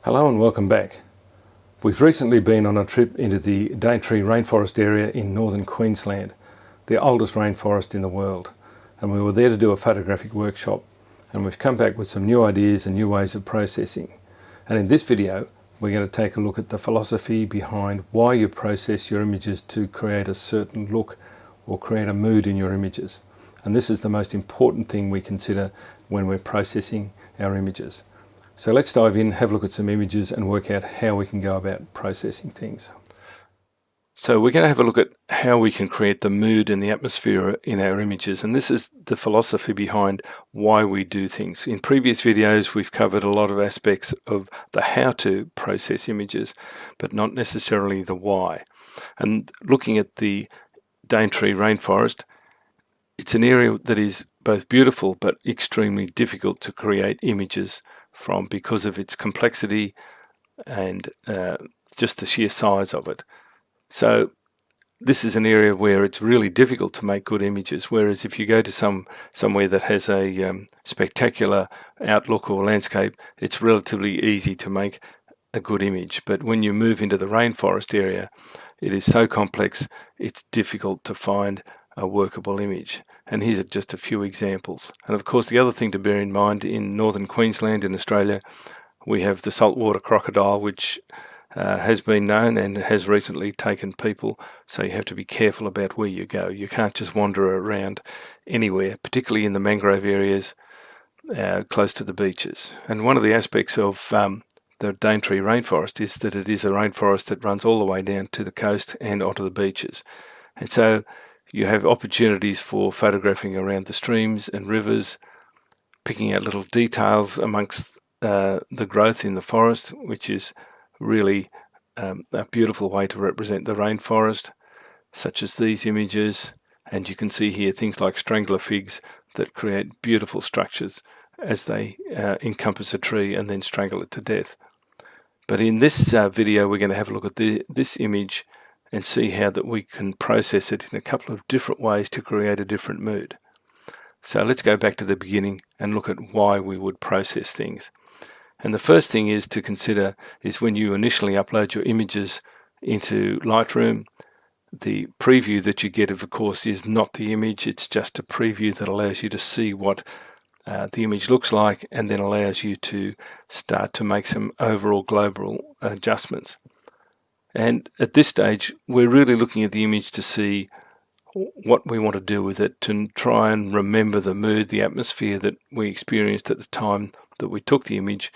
Hello and welcome back. We've recently been on a trip into the Daintree rainforest area in northern Queensland, the oldest rainforest in the world, and we were there to do a photographic workshop, and we've come back with some new ideas and new ways of processing. And in this video we're going to take a look at the philosophy behind why you process your images to create a certain look or create a mood in your images. And this is the most important thing we consider when we're processing our images. So let's dive in, have a look at some images and work out how we can go about processing things. So we're going to have a look at how we can create the mood and the atmosphere in our images, and this is the philosophy behind why we do things. In previous videos we've covered a lot of aspects of the how to process images, but not necessarily the why. And looking at the Daintree rainforest, it's an area that is both beautiful but extremely difficult to create images from because of its complexity and just the sheer size of it. So this is an area where it's really difficult to make good images, whereas if you go to somewhere that has a spectacular outlook or landscape, it's relatively easy to make a good image. But when you move into the rainforest area, it is so complex, it's difficult to find a workable image. And here's just a few examples. And of course, the other thing to bear in mind, in northern Queensland in Australia, we have the saltwater crocodile, which has been known and has recently taken people, so you have to be careful about where you go. You can't just wander around anywhere, particularly in the mangrove areas close to the beaches. And one of the aspects of the Daintree rainforest is that it is a rainforest that runs all the way down to the coast and onto the beaches. And so you have opportunities for photographing around the streams and rivers, picking out little details amongst the growth in the forest, which is really a beautiful way to represent the rainforest, such as these images. And you can see here things like strangler figs that create beautiful structures as they encompass a tree and then strangle it to death. But in this video we're going to have a look at this image and see how that we can process it in a couple of different ways to create a different mood. So let's go back to the beginning and look at why we would process things. And the first thing is to consider is when you initially upload your images into Lightroom, the preview that you get, of course, is not the image. It's just a preview that allows you to see what the image looks like, and then allows you to start to make some overall global adjustments. And at this stage, we're really looking at the image to see what we want to do with it, to try and remember the mood, the atmosphere that we experienced at the time that we took the image,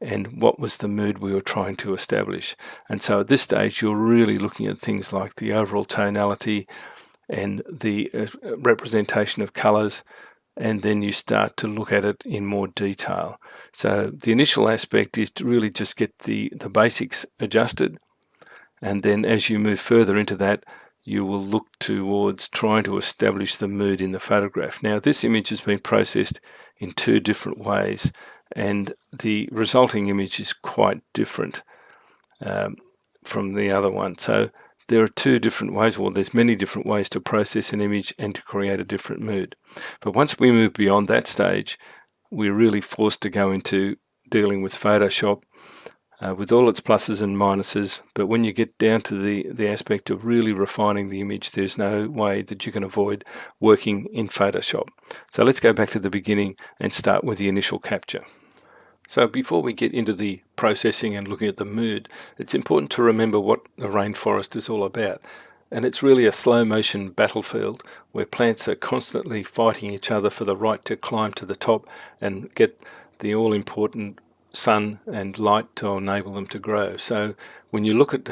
and what was the mood we were trying to establish. And so at this stage, you're really looking at things like the overall tonality and the representation of colors, and then you start to look at it in more detail. So the initial aspect is to really just get the basics adjusted, and then as you move further into that, you will look towards trying to establish the mood in the photograph. Now, this image has been processed in two different ways, and the resulting image is quite different from the other one. So there are two different ways, or there's many different ways to process an image and to create a different mood. But once we move beyond that stage, we're really forced to go into dealing with Photoshop, with all its pluses and minuses. But when you get down to the aspect of really refining the image, there's no way that you can avoid working in Photoshop. So let's go back to the beginning and start with the initial capture. So before we get into the processing and looking at the mood, it's important to remember what the rainforest is all about. And it's really a slow motion battlefield where plants are constantly fighting each other for the right to climb to the top and get the all-important sun and light to enable them to grow. So when you look at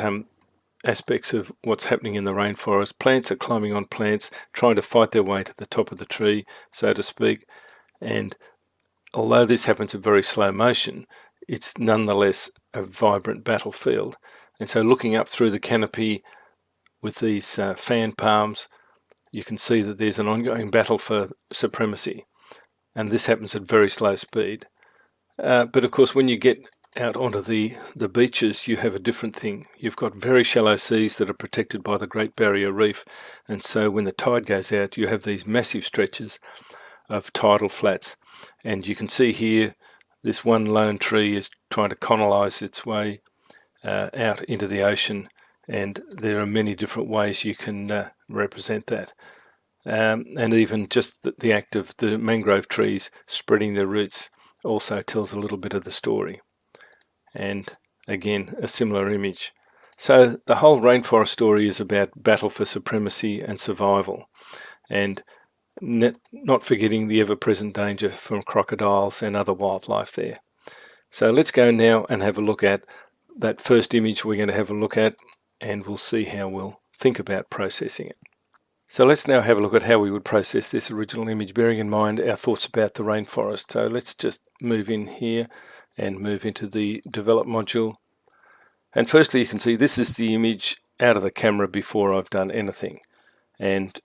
aspects of what's happening in the rainforest, plants are climbing on plants, trying to fight their way to the top of the tree, so to speak. And although this happens in very slow motion, it's nonetheless a vibrant battlefield. And so looking up through the canopy with these fan palms, you can see that there's an ongoing battle for supremacy. And this happens at very slow speed. But of course, when you get out onto the beaches, you have a different thing. You've got very shallow seas that are protected by the Great Barrier Reef. And so when the tide goes out, you have these massive stretches of tidal flats. And you can see here this one lone tree is trying to colonise its way out into the ocean, and there are many different ways you can represent that. And even just the act of the mangrove trees spreading their roots also tells a little bit of the story. And again, a similar image. So the whole rainforest story is about battle for supremacy and survival, and not forgetting the ever-present danger from crocodiles and other wildlife there. So let's go now and have a look at that first image we're going to have a look at, and we'll see how we'll think about processing it. So let's now have a look at how we would process this original image, bearing in mind our thoughts about the rainforest. So let's just move in here and move into the develop module. And firstly, you can see this is the image out of the camera before I've done anything. And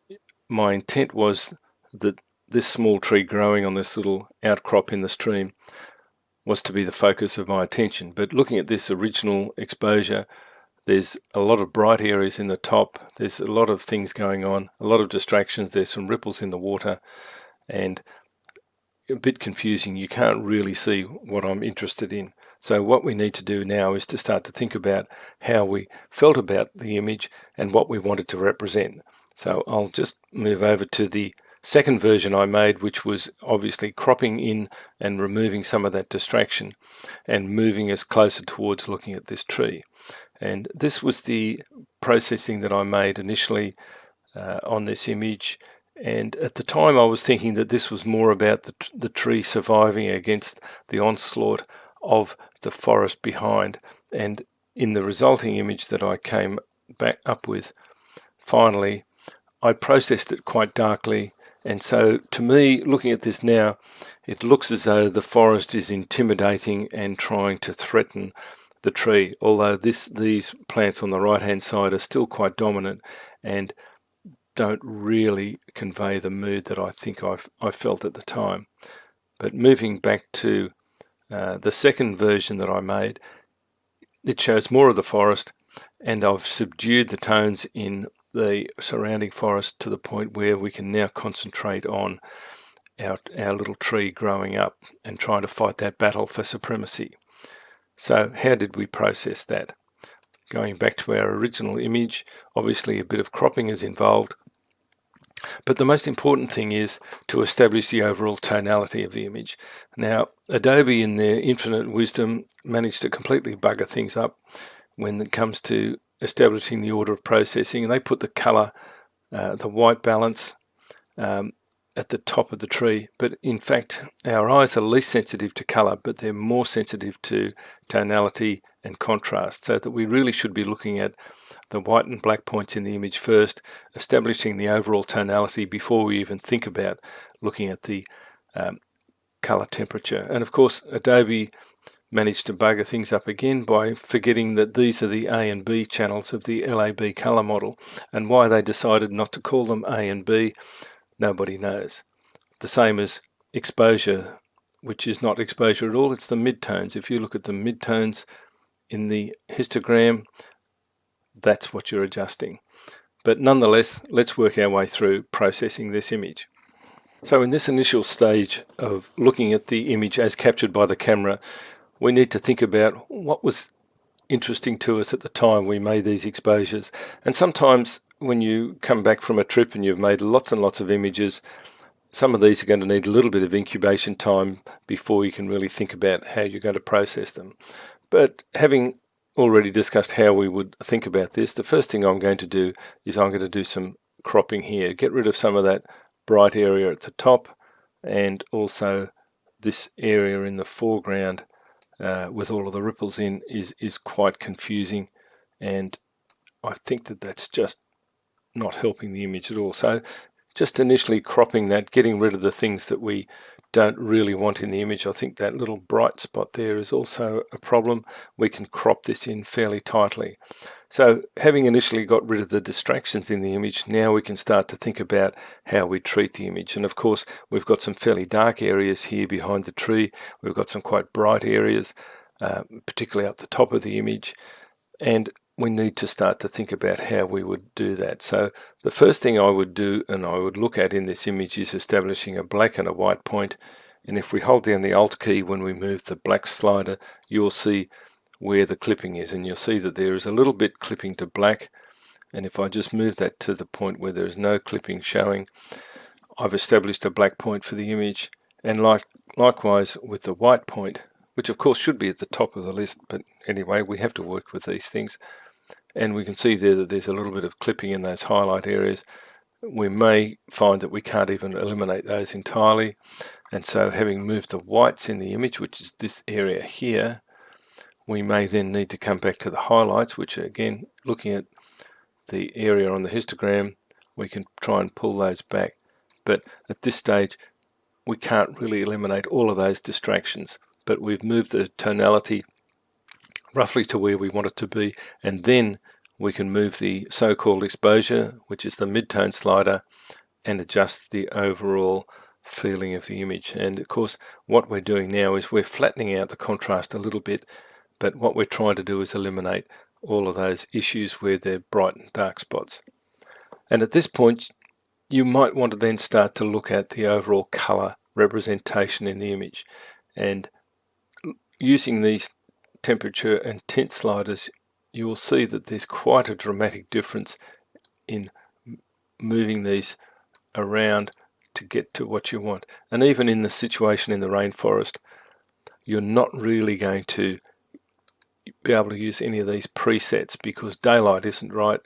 my intent was that this small tree growing on this little outcrop in the stream was to be the focus of my attention. But looking at this original exposure, there's a lot of bright areas in the top, there's a lot of things going on, a lot of distractions, there's some ripples in the water, and a bit confusing. You can't really see what I'm interested in. So what we need to do now is to start to think about how we felt about the image and what we wanted to represent. So I'll just move over to the second version I made, which was obviously cropping in and removing some of that distraction and moving us closer towards looking at this tree. And this was the processing that I made initially on this image. And at the time I was thinking that this was more about the tree surviving against the onslaught of the forest behind. And in the resulting image that I came back up with, finally, I processed it quite darkly. And so to me, looking at this now, it looks as though the forest is intimidating and trying to threaten the tree, although these plants on the right hand side are still quite dominant and don't really convey the mood that I think I felt at the time. But moving back to the second version that I made, it shows more of the forest, and I've subdued the tones in the surrounding forest to the point where we can now concentrate on our little tree growing up and trying to fight that battle for supremacy. So how did we process that? Going back to our original image, obviously a bit of cropping is involved, but the most important thing is to establish the overall tonality of the image. Now, Adobe in their infinite wisdom managed to completely bugger things up when it comes to establishing the order of processing, and they put the color, the white balance, at the top of the tree. But in fact, our eyes are least sensitive to color, but they're more sensitive to tonality and contrast, so that we really should be looking at the white and black points in the image first, establishing the overall tonality before we even think about looking at the color temperature. And of course, Adobe managed to bugger things up again by forgetting that these are the A and B channels of the LAB color model, and why they decided not to call them A and B, nobody knows. The same as exposure, which is not exposure at all, it's the midtones. If you look at the midtones in the histogram, that's what you're adjusting. But nonetheless, let's work our way through processing this image. So in this initial stage of looking at the image as captured by the camera, we need to think about what was interesting to us at the time we made these exposures. And sometimes when you come back from a trip and you've made lots and lots of images, some of these are going to need a little bit of incubation time before you can really think about how you're going to process them. But having already discussed how we would think about this, the first thing I'm going to do is I'm going to do some cropping here, get rid of some of that bright area at the top, and also this area in the foreground with all of the ripples in is quite confusing, and I think that that's just not helping the image at all. So just initially cropping that, getting rid of the things that we don't really want in the image. I think that little bright spot there is also a problem. We can crop this in fairly tightly. So having initially got rid of the distractions in the image, now we can start to think about how we treat the image. And of course, we've got some fairly dark areas here behind the tree. We've got some quite bright areas, particularly at the top of the image. And we need to start to think about how we would do that. So the first thing I would do, and I would look at in this image, is establishing a black and a white point And if we hold down the Alt key when we move the black slider, you'll see where the clipping is, and you'll see that there is a little bit clipping to black. And if I just move that to the point where there is no clipping showing, I've established a black point for the image. And likewise with the white point, which of course should be at the top of the list, but anyway, we have to work with these things. And we can see there that there's a little bit of clipping in those highlight areas. We may find that we can't even eliminate those entirely. And so having moved the whites in the image, which is this area here, we may then need to come back to the highlights, which again, looking at the area on the histogram, we can try and pull those back. But at this stage, we can't really eliminate all of those distractions. But we've moved the tonality roughly to where we want it to be, and then we can move the so-called exposure, which is the midtone slider, and adjust the overall feeling of the image. And of course, what we're doing now is we're flattening out the contrast a little bit, but what we're trying to do is eliminate all of those issues where they're bright and dark spots. And at this point, you might want to then start to look at the overall color representation in the image. And using these temperature and tint sliders, you will see that there's quite a dramatic difference in moving these around to get to what you want. And even in the situation in the rainforest, you're not really going to be able to use any of these presets because daylight isn't right.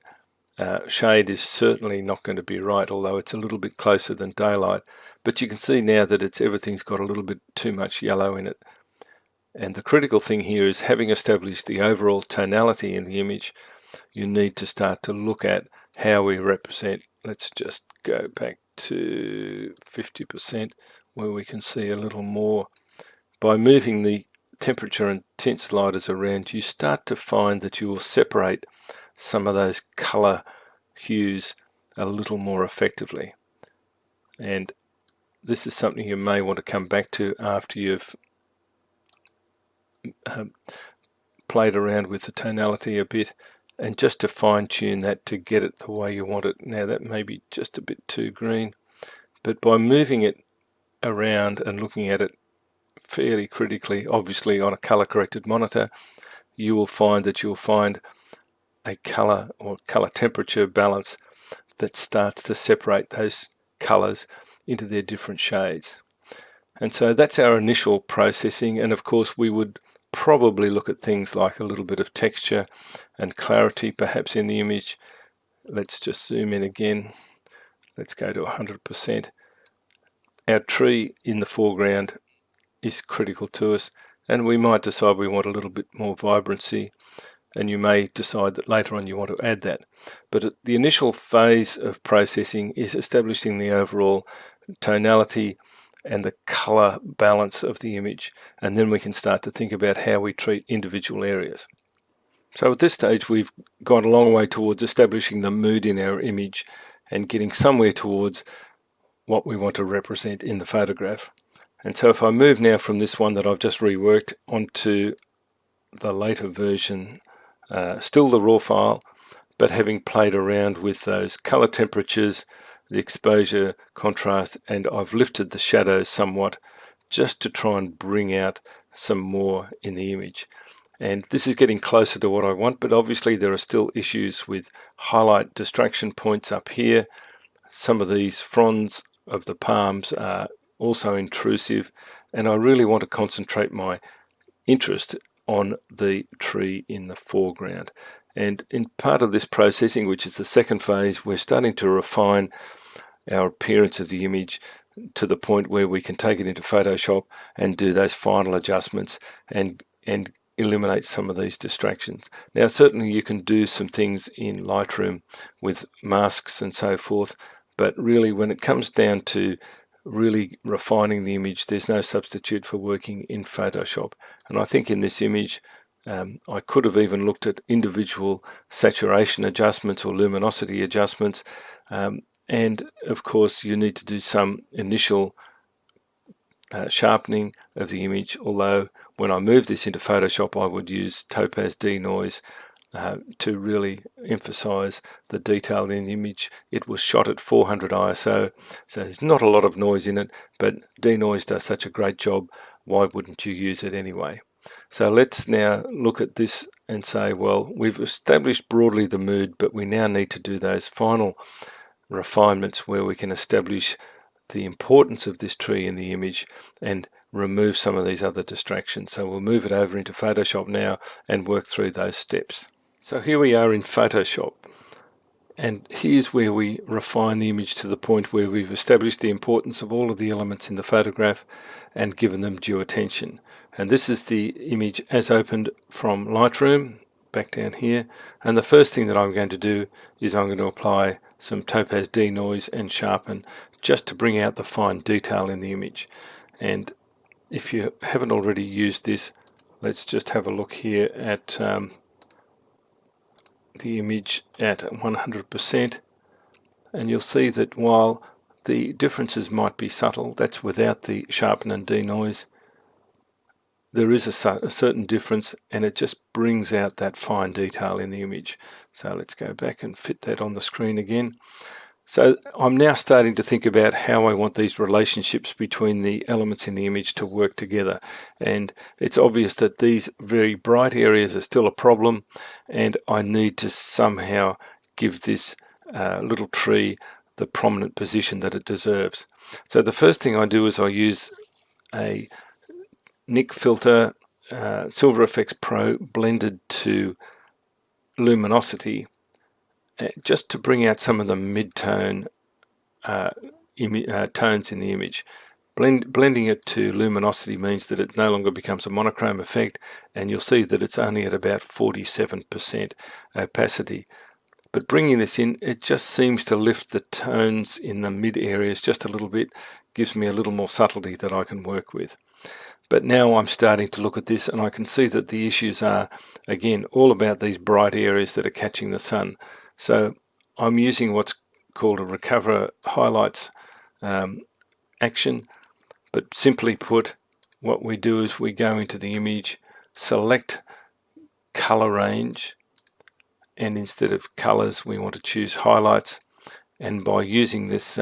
Shade is certainly not going to be right, although it's a little bit closer than daylight. But you can see now that everything's got a little bit too much yellow in it. And the critical thing here is, having established the overall tonality in the image, you need to start to look at how we represent. Let's just go back to 50% where we can see a little more. By moving the temperature and tint sliders around, you start to find that you will separate some of those color hues a little more effectively. And this is something you may want to come back to after you've played around with the tonality a bit, and just to fine-tune that to get it the way you want it. Now that may be just a bit too green, but by moving it around and looking at it fairly critically, obviously on a color corrected monitor, you will find that you'll find a color or color temperature balance that starts to separate those colors into their different shades. And so that's our initial processing, and of course we would probably look at things like a little bit of texture and clarity perhaps in the image. Let's just zoom in again. Let's go to 100%. Our tree in the foreground is critical to us, and we might decide we want a little bit more vibrancy, and you may decide that later on you want to add that. But the initial phase of processing is establishing the overall tonality and the color balance of the image, and then we can start to think about how we treat individual areas. So at this stage we've gone a long way towards establishing the mood in our image and getting somewhere towards what we want to represent in the photograph. And so if I move now from this one that I've just reworked onto the later version, still the raw file, but having played around with those color temperatures, the exposure, contrast, and I've lifted the shadows somewhat just to try and bring out some more in the image. And this is getting closer to what I want, but obviously there are still issues with highlight distraction points up here. Some of these fronds of the palms are also intrusive, and I really want to concentrate my interest on the tree in the foreground. And in part of this processing, which is the second phase, we're starting to refine our appearance of the image to the point where we can take it into Photoshop and do those final adjustments and eliminate some of these distractions. Now certainly you can do some things in Lightroom with masks and so forth, but really when it comes down to really refining the image, there's no substitute for working in Photoshop. And I think in this image I could have even looked at individual saturation adjustments or luminosity adjustments, and of course you need to do some initial sharpening of the image, although when I move this into Photoshop I would use Topaz Denoise to really emphasize the detail in the image. It was shot at 400 ISO, so there's not a lot of noise in it, but denoise does such a great job, why wouldn't you use it anyway? So let's now look at this and say, well, we've established broadly the mood, but we now need to do those final refinements where we can establish the importance of this tree in the image and remove some of these other distractions. So we'll move it over into Photoshop now and work through those steps. So here we are in Photoshop, and here's where we refine the image to the point where we've established the importance of all of the elements in the photograph and given them due attention. And this is the image as opened from Lightroom, back down here. And the first thing that I'm going to do is I'm going to apply some Topaz denoise and sharpen just to bring out the fine detail in the image. And if you haven't already used this, let's just have a look here at the image at 100%, and you'll see that while the differences might be subtle, that's without the sharpen and denoise, there is a certain difference, and it just brings out that fine detail in the image. So let's go back and fit that on the screen again. So I'm now starting to think about how I want these relationships between the elements in the image to work together. And it's obvious that these very bright areas are still a problem, and I need to somehow give this little tree the prominent position that it deserves. So the first thing I do is I use a Nik filter, Silver Efex Pro, blended to luminosity, just to bring out some of the mid-tone tones in the image. Blending it to luminosity means that it no longer becomes a monochrome effect, and you'll see that it's only at about 47% opacity. But bringing this in, it just seems to lift the tones in the mid areas just a little bit, gives me a little more subtlety that I can work with. But now I'm starting to look at this, and I can see that the issues are, again, all about these bright areas that are catching the sun. So I'm using what's called a recover highlights action, but simply put, what we do is we go into the image, select color range, and instead of colors we want to choose highlights, and by using this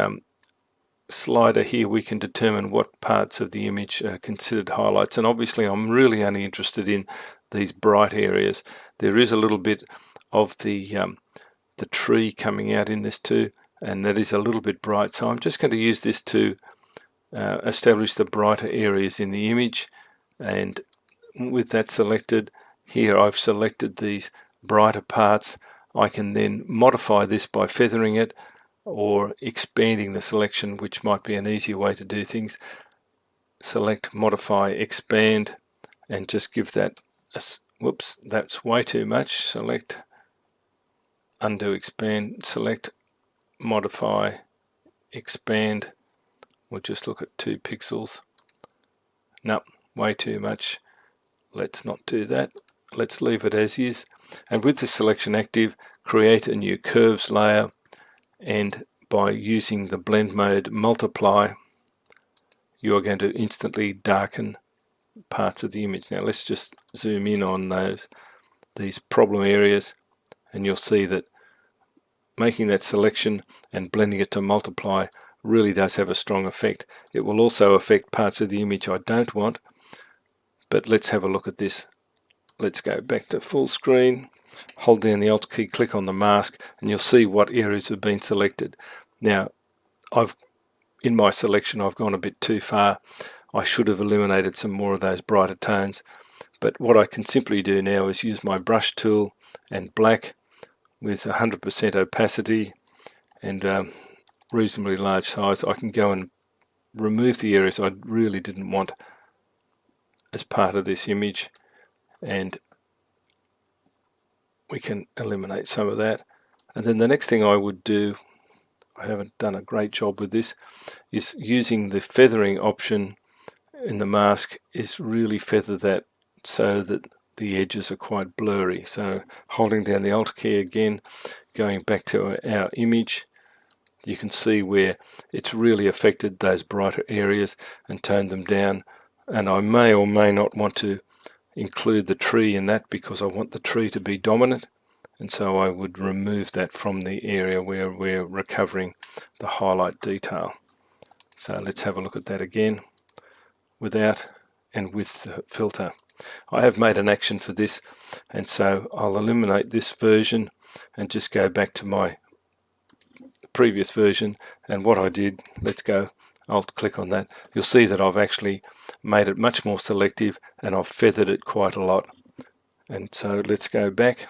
slider here we can determine what parts of the image are considered highlights. And obviously I'm really only interested in these bright areas. There is a little bit of the tree coming out in this too, and that is a little bit bright, so I'm just going to use this to establish the brighter areas in the image. And with that selected, here I've selected these brighter parts. I can then modify this by feathering it or expanding the selection, which might be an easier way to do things. Select, modify, expand, and just give that whoops, that's way too much. Select, undo, expand, select, modify, expand. We'll just look at 2 pixels. No, way too much. Let's not do that. Let's leave it as is. And with the selection active, create a new curves layer, and by using the blend mode multiply, you're going to instantly darken parts of the image. Now let's just zoom in on these problem areas, and you'll see that making that selection and blending it to multiply really does have a strong effect. It will also affect parts of the image I don't want, but let's have a look at this. Let's go back to full screen, hold down the Alt key, click on the mask, and you'll see what areas have been selected. Now, in my selection I've gone a bit too far. I should have eliminated some more of those brighter tones, but what I can simply do now is use my brush tool and black with 100% opacity and reasonably large size. I can go and remove the areas I really didn't want as part of this image, and we can eliminate some of that. And then the next thing I would do, I haven't done a great job with this, is using the feathering option in the mask, is really feather that so that the edges are quite blurry. So holding down the Alt key again, going back to our image, you can see where it's really affected those brighter areas and toned them down. And I may or may not want to include the tree in that because I want the tree to be dominant. and so I would remove that from the area where we're recovering the highlight detail. So let's have a look at that again, without and with the filter. I have made an action for this, and so I'll eliminate this version and just go back to my previous version. And what I did, let's go, I'll click on that. You'll see that I've actually made it much more selective, and I've feathered it quite a lot. And so let's go back,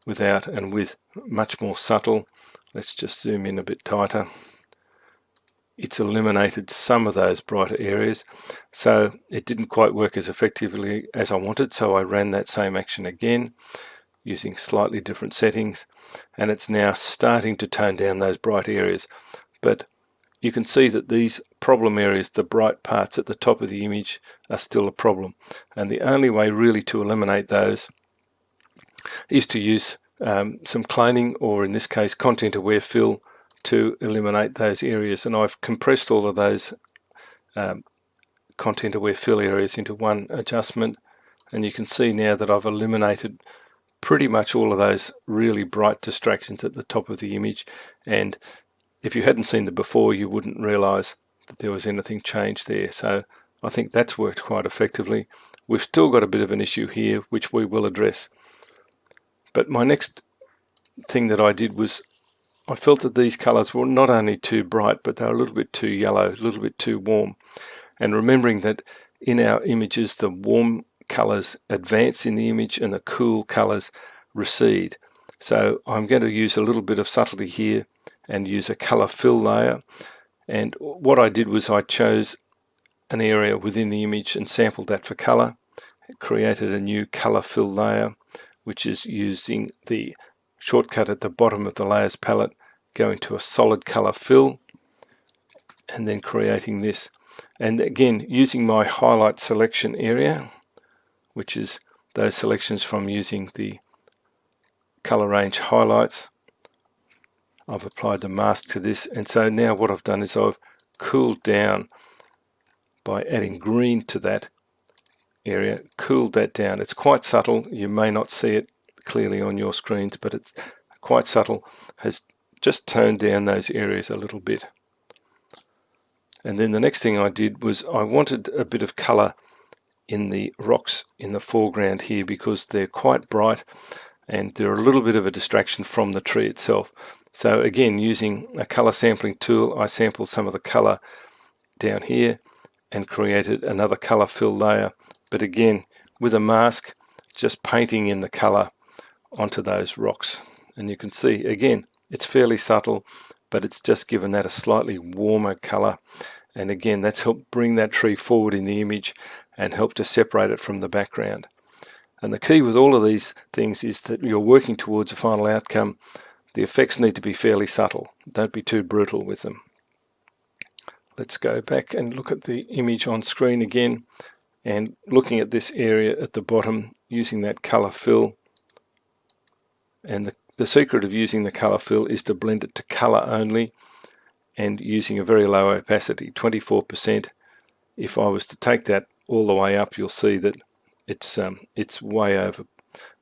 without and with, much more subtle. Let's just zoom in a bit tighter. It's eliminated some of those brighter areas, so it didn't quite work as effectively as I wanted, so I ran that same action again using slightly different settings, and it's now starting to tone down those bright areas. But you can see that these problem areas, the bright parts at the top of the image, are still a problem, and the only way really to eliminate those is to use some cloning, or in this case content aware fill, to eliminate those areas. And I've compressed all of those content aware fill areas into one adjustment, and you can see now that I've eliminated pretty much all of those really bright distractions at the top of the image. And if you hadn't seen them before, you wouldn't realize that there was anything changed there. So I think that's worked quite effectively. We've still got a bit of an issue here, which we will address. But my next thing that I did was I felt that these colors were not only too bright, but they were a little bit too yellow, a little bit too warm. And remembering that in our images, the warm colors advance in the image and the cool colors recede. So I'm going to use a little bit of subtlety here and use a color fill layer. And what I did was I chose an area within the image and sampled that for color. It created a new color fill layer, which is using the shortcut at the bottom of the layers palette, going to a solid color fill, and then creating this. And again, using my highlight selection area, which is those selections from using the color range highlights, I've applied the mask to this. And so now what I've done is I've cooled down by adding green to that area, cooled that down. It's quite subtle, you may not see it clearly on your screens, but it's quite subtle, has just toned down those areas a little bit. And then the next thing I did was I wanted a bit of color in the rocks in the foreground here, because they're quite bright and they're a little bit of a distraction from the tree itself. So again, using a color sampling tool, I sampled some of the color down here and created another color fill layer, but again with a mask, just painting in the color onto those rocks. And you can see again it's fairly subtle, but it's just given that a slightly warmer color, and again that's helped bring that tree forward in the image and help to separate it from the background. And the key with all of these things is that you're working towards a final outcome. The effects need to be fairly subtle, don't be too brutal with them. Let's go back and look at the image on screen again, and looking at this area at the bottom, using that color fill. And the secret of using the color fill is to blend it to color only, and using a very low opacity, 24%. If I was to take that all the way up, you'll see that it's way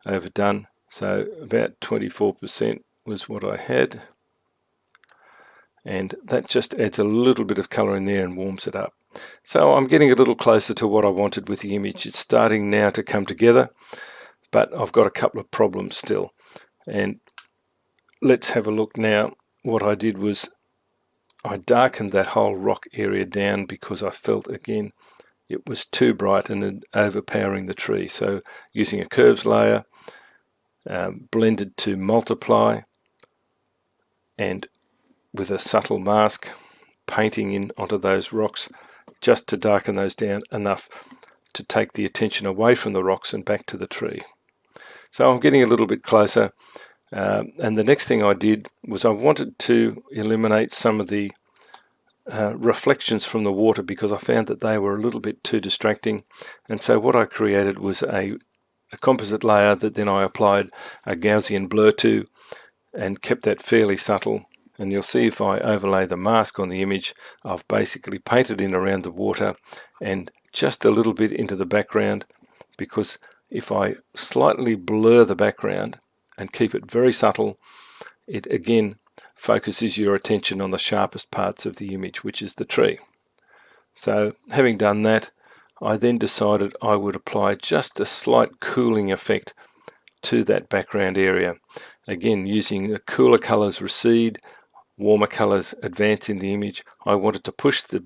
overdone. So about 24% was what I had, and that just adds a little bit of color in there and warms it up. So I'm getting a little closer to what I wanted with the image. It's starting now to come together, but I've got a couple of problems still. And let's have a look now. What I did was I darkened that whole rock area down because I felt again it was too bright and overpowering the tree. So using a curves layer, blended to multiply, and with a subtle mask, painting in onto those rocks just to darken those down enough to take the attention away from the rocks and back to the tree. So I'm getting a little bit closer. And the next thing I did was I wanted to eliminate some of the reflections from the water, because I found that they were a little bit too distracting. And so what I created was a composite layer that then I applied a Gaussian blur to and kept that fairly subtle. And you'll see if I overlay the mask on the image, I've basically painted in around the water and just a little bit into the background, because if I slightly blur the background and keep it very subtle, it again focuses your attention on the sharpest parts of the image, which is the tree. So having done that, I then decided I would apply just a slight cooling effect to that background area. Again, using the cooler colors recede, warmer colors advance in the image. I wanted to push the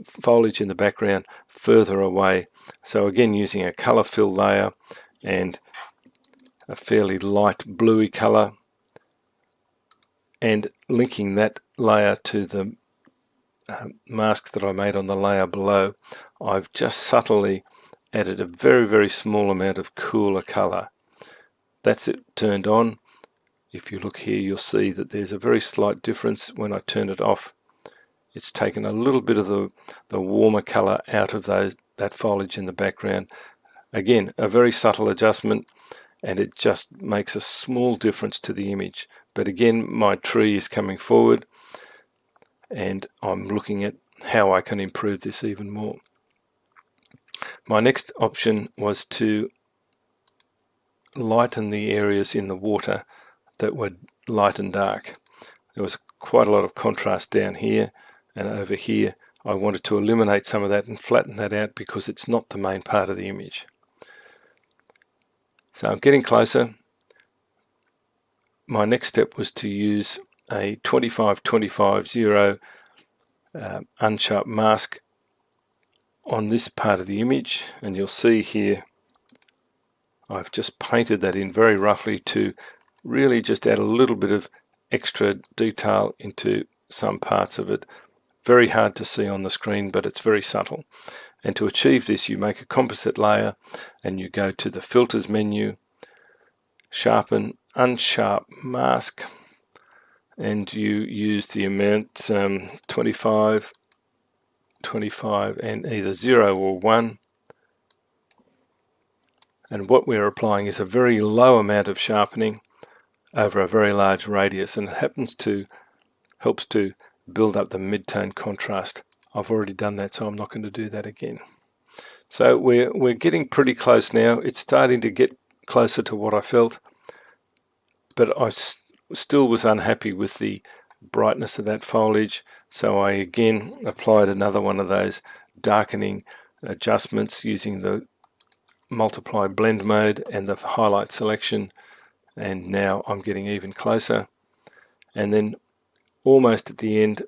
foliage in the background further away. So again, using a color fill layer and a fairly light bluey color, and linking that layer to the mask that I made on the layer below, I've just subtly added a very, very small amount of cooler color. That's it turned on. If you look here, you'll see that there's a very slight difference. When I turn it off, it's taken a little bit of the warmer color out of that foliage in the background. Again, a very subtle adjustment, and it just makes a small difference to the image. But again, my tree is coming forward, and I'm looking at how I can improve this even more. My next option was to lighten the areas in the water that were light and dark. There was quite a lot of contrast down here, and over here I wanted to eliminate some of that and flatten that out because it's not the main part of the image. So I'm getting closer. My next step was to use a 25-25-0 unsharp mask on this part of the image, and you'll see here I've just painted that in very roughly to really just add a little bit of extra detail into some parts of it. Very hard to see on the screen, but it's very subtle. And to achieve this, you make a composite layer and you go to the filters menu, sharpen, unsharp mask, and you use the amount 25, 25 and either 0 or 1. And what we're applying is a very low amount of sharpening over a very large radius, and it helps to build up the mid-tone contrast. I've already done that, so I'm not going to do that again. So we're getting pretty close now. It's starting to get closer to what I felt, but I still was unhappy with the brightness of that foliage, so I again applied another one of those darkening adjustments using the multiply blend mode and the highlight selection, and now I'm getting even closer. And then almost at the end,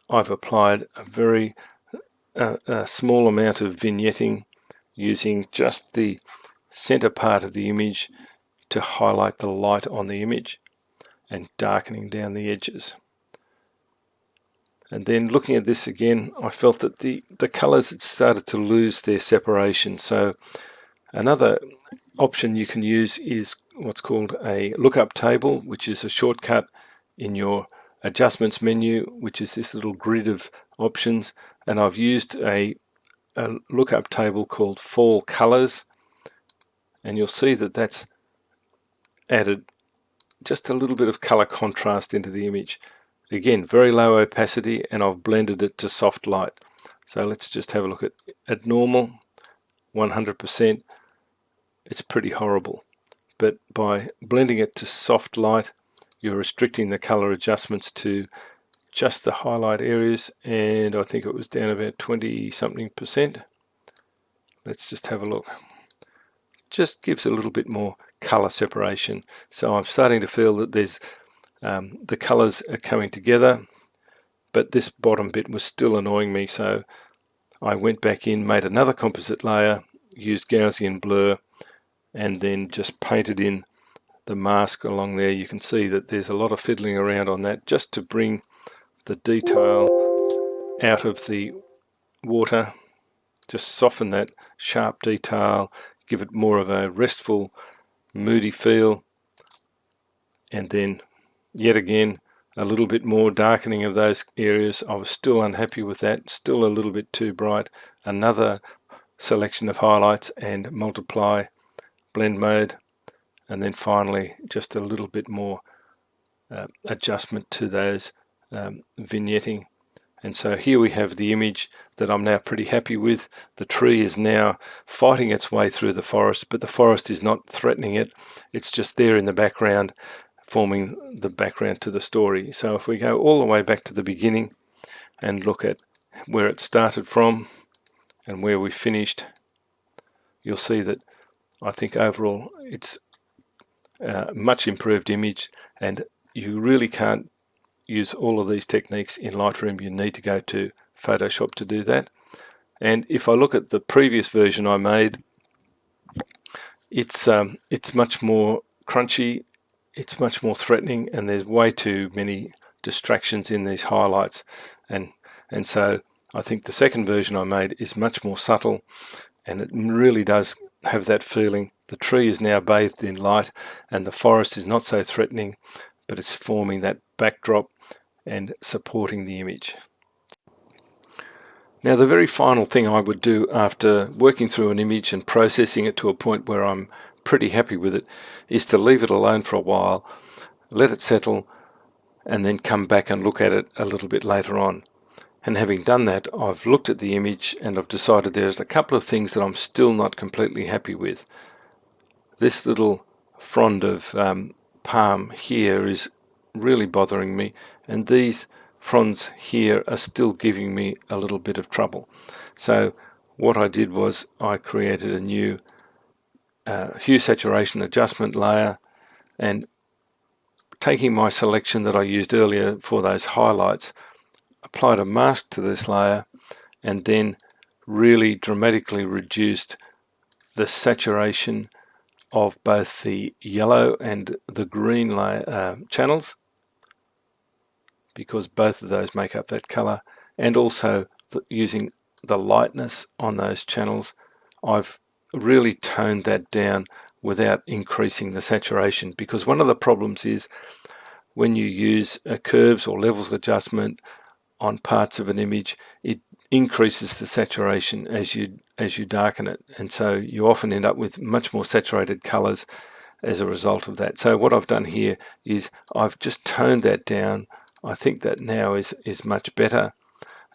I've applied a very small amount of vignetting using just the center part of the image to highlight the light on the image and darkening down the edges. And then looking at this again, I felt that the colors had started to lose their separation. So another option you can use is what's called a lookup table, which is a shortcut in your adjustments menu, which is this little grid of options. And I've used a lookup table called Fall Colors, and you'll see that that's added just a little bit of color contrast into the image. Again, very low opacity, and I've blended it to soft light. So let's just have a look at normal, 100%. It's pretty horrible. But by blending it to soft light, you're restricting the color adjustments to just the highlight areas, and I think it was down about 20-something%. Let's just have a look. Just gives a little bit more color separation. So I'm starting to feel that there's the colors are coming together, but this bottom bit was still annoying me, so I went back in, made another composite layer, used Gaussian blur, and then just painted in the mask along there. You can see that there's a lot of fiddling around on that just to bring the detail out of the water, just soften that sharp detail, give it more of a restful, moody feel. And then yet again a little bit more darkening of those areas. I was still unhappy with that, still a little bit too bright. Another selection of highlights and multiply blend mode, and then finally just a little bit more adjustment to those vignetting, And so here we have the image that I'm now pretty happy with. The tree is now fighting its way through the forest, but the forest is not threatening it. It's just there in the background, forming the background to the story. So if we go all the way back to the beginning and look at where it started from and where we finished, you'll see that I think overall it's a much improved image, and you really can't use all of these techniques in Lightroom. You need to go to Photoshop to do that. And if I look at the previous version I made, it's much more crunchy, it's much more threatening, and there's way too many distractions in these highlights. And so I think the second version I made is much more subtle, and it really does have that feeling. The tree is now bathed in light, and the forest is not so threatening, but it's forming that backdrop and supporting the image. Now, the very final thing I would do after working through an image and processing it to a point where I'm pretty happy with it is to leave it alone for a while, let it settle, and then come back and look at it a little bit later on. And having done that, I've looked at the image and I've decided there's a couple of things that I'm still not completely happy with. This little frond of palm here is really bothering me, and these fronds here are still giving me a little bit of trouble. So what I did was I created a new hue saturation adjustment layer, and taking my selection that I used earlier for those highlights, applied a mask to this layer, and then really dramatically reduced the saturation of both the yellow and the green layer channels, because both of those make up that color, and also using the lightness on those channels, I've really toned that down without increasing the saturation, because one of the problems is when you use a curves or levels adjustment on parts of an image, it increases the saturation as you darken it, and so you often end up with much more saturated colors as a result of that. So what I've done here is I've just toned that down. I think that now is much better.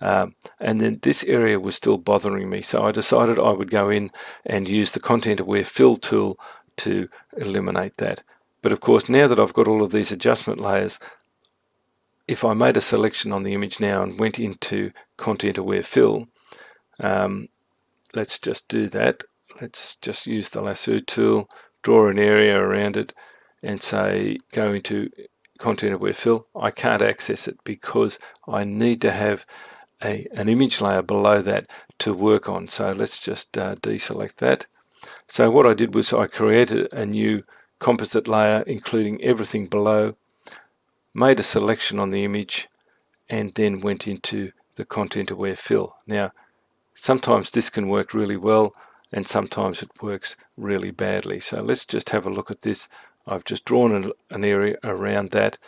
And then this area was still bothering me, so I decided I would go in and use the Content Aware Fill tool to eliminate that. But of course, now that I've got all of these adjustment layers, if I made a selection on the image now and went into Content Aware Fill, let's just do that. Let's just use the lasso tool, draw an area around it, and say go into Content Aware Fill. I can't access it because I need to have an image layer below that to work on. So let's just deselect that. So what I did was I created a new composite layer including everything below, made a selection on the image, and then went into the Content Aware Fill. Now, sometimes this can work really well and sometimes it works really badly. So let's just have a look at this. I've just drawn an area around that,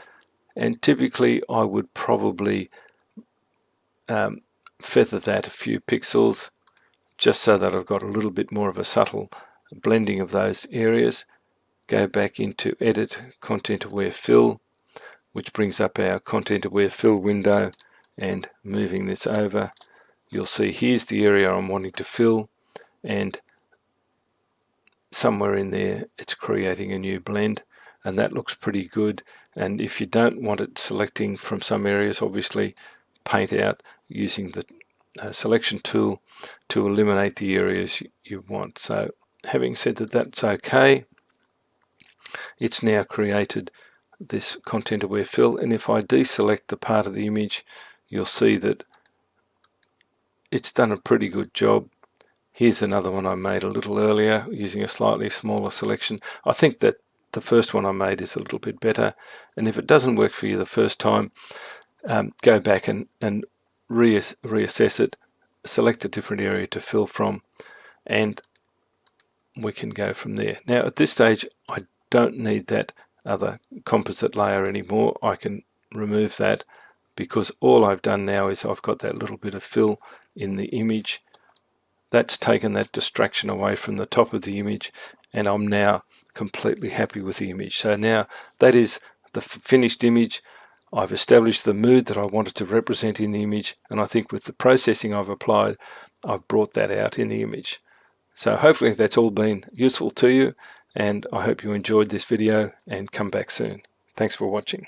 and typically I would probably feather that a few pixels just so that I've got a little bit more of a subtle blending of those areas. Go back into Edit, Content Aware Fill, which brings up our Content Aware Fill window, and moving this over, you'll see here's the area I'm wanting to fill, and somewhere in there it's creating a new blend, and that looks pretty good. And if you don't want it selecting from some areas, obviously paint out using the selection tool to eliminate the areas you want. So having said that that's okay, it's now created this Content Aware Fill, and if I deselect the part of the image, you'll see that it's done a pretty good job. Here's another one I made a little earlier using a slightly smaller selection. I think that the first one I made is a little bit better, and if it doesn't work for you the first time, go back and reassess it, select a different area to fill from, and we can go from there. Now at this stage I don't need that other composite layer anymore. I can remove that because all I've done now is I've got that little bit of fill in the image. That's taken that distraction away from the top of the image, and I'm now completely happy with the image. So now that is the finished image. I've established the mood that I wanted to represent in the image, and I think with the processing I've applied, I've brought that out in the image. So hopefully that's all been useful to you, and I hope you enjoyed this video and come back soon. Thanks for watching.